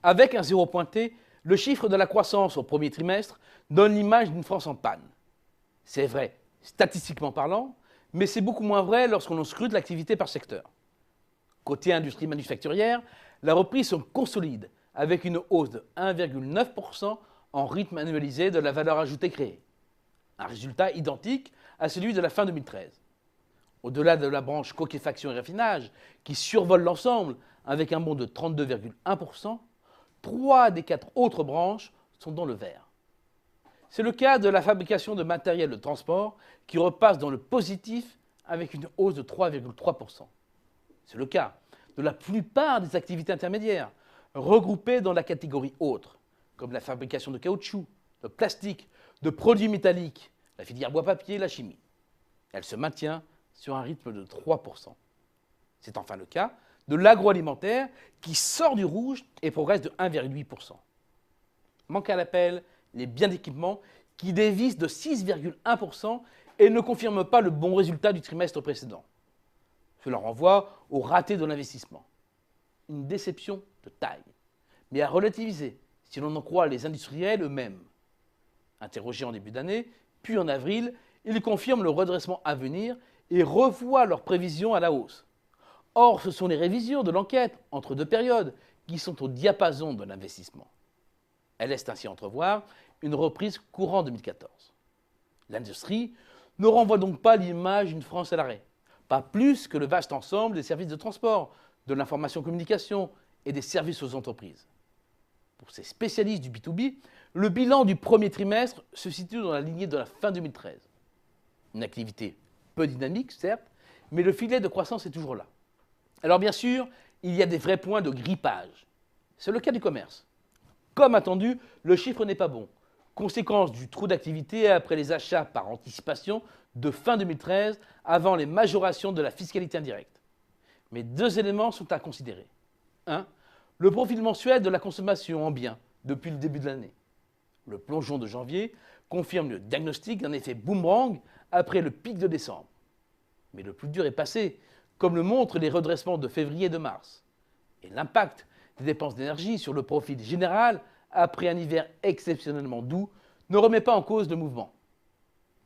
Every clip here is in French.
Avec un zéro pointé, le chiffre de la croissance au premier trimestre donne l'image d'une France en panne. C'est vrai, statistiquement parlant, mais c'est beaucoup moins vrai lorsque l'on scrute l'activité par secteur. Côté industrie manufacturière, la reprise se consolide avec une hausse de 1,9% en rythme annualisé de la valeur ajoutée créée. Un résultat identique à celui de la fin 2013. Au-delà de la branche coquéfaction et raffinage, qui survole l'ensemble avec un bond de 32,1%, 3 des 4 autres branches sont dans le vert. C'est le cas de la fabrication de matériel de transport qui repasse dans le positif avec une hausse de 3,3%. C'est le cas de la plupart des activités intermédiaires, regroupées dans la catégorie autres, comme la fabrication de caoutchouc, de plastique, de produits métalliques, la filière bois-papier et la chimie. Elle se maintient sur un rythme de 3%. C'est enfin le cas de l'agroalimentaire qui sort du rouge et progresse de 1,8%. Manque à l'appel les biens d'équipement qui dévissent de 6,1% et ne confirment pas le bon résultat du trimestre précédent. Cela renvoie au raté de l'investissement. Une déception de taille, mais à relativiser si l'on en croit les industriels eux-mêmes. Interrogés en début d'année, puis en avril, ils confirment le redressement à venir et revoient leurs prévisions à la hausse. Or, ce sont les révisions de l'enquête entre deux périodes qui sont au diapason de l'investissement. Elle laisse ainsi entrevoir une reprise courant 2014. L'industrie ne renvoie donc pas l'image d'une France à l'arrêt, pas plus que le vaste ensemble des services de transport, de l'information-communication et des services aux entreprises. Pour ces spécialistes du B2B, le bilan du premier trimestre se situe dans la lignée de la fin 2013. Une activité peu dynamique, certes, mais le filet de croissance est toujours là. Alors bien sûr, il y a des vrais points de grippage. C'est le cas du commerce. Comme attendu, le chiffre n'est pas bon, conséquence du trou d'activité après les achats par anticipation de fin 2013 avant les majorations de la fiscalité indirecte. Mais deux éléments sont à considérer. 1. Le profil mensuel de la consommation en biens depuis le début de l'année. Le plongeon de janvier confirme le diagnostic d'un effet boomerang après le pic de décembre. Mais le plus dur est passé, comme le montrent les redressements de février et de mars. Et l'impact des dépenses d'énergie sur le profil général après un hiver exceptionnellement doux ne remet pas en cause le mouvement.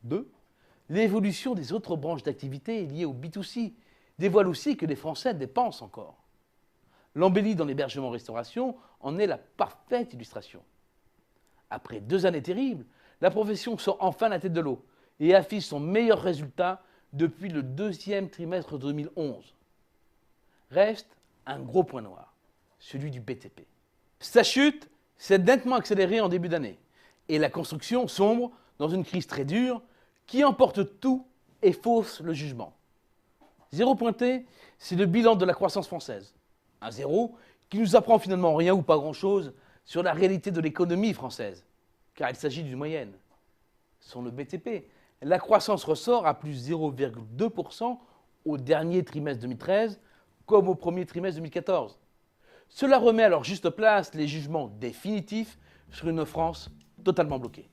2. L'évolution des autres branches d'activité liées au B2C dévoile aussi que les Français dépensent encore. L'embellie dans l'hébergement-restauration en est la parfaite illustration. Après 2 années terribles, la profession sort enfin la tête de l'eau et affiche son meilleur résultat depuis le 2e trimestre 2011. Reste un gros point noir, celui du BTP. Sa chute s'est nettement accélérée en début d'année et la construction sombre dans une crise très dure qui emporte tout et fausse le jugement. Zéro pointé, c'est le bilan de la croissance française. Un zéro qui nous apprend finalement rien ou pas grand-chose sur la réalité de l'économie française, car il s'agit d'une moyenne. Sur le BTP, la croissance ressort à plus 0,2% au dernier trimestre 2013, comme au premier trimestre 2014. Cela remet à leur juste place les jugements définitifs sur une France totalement bloquée.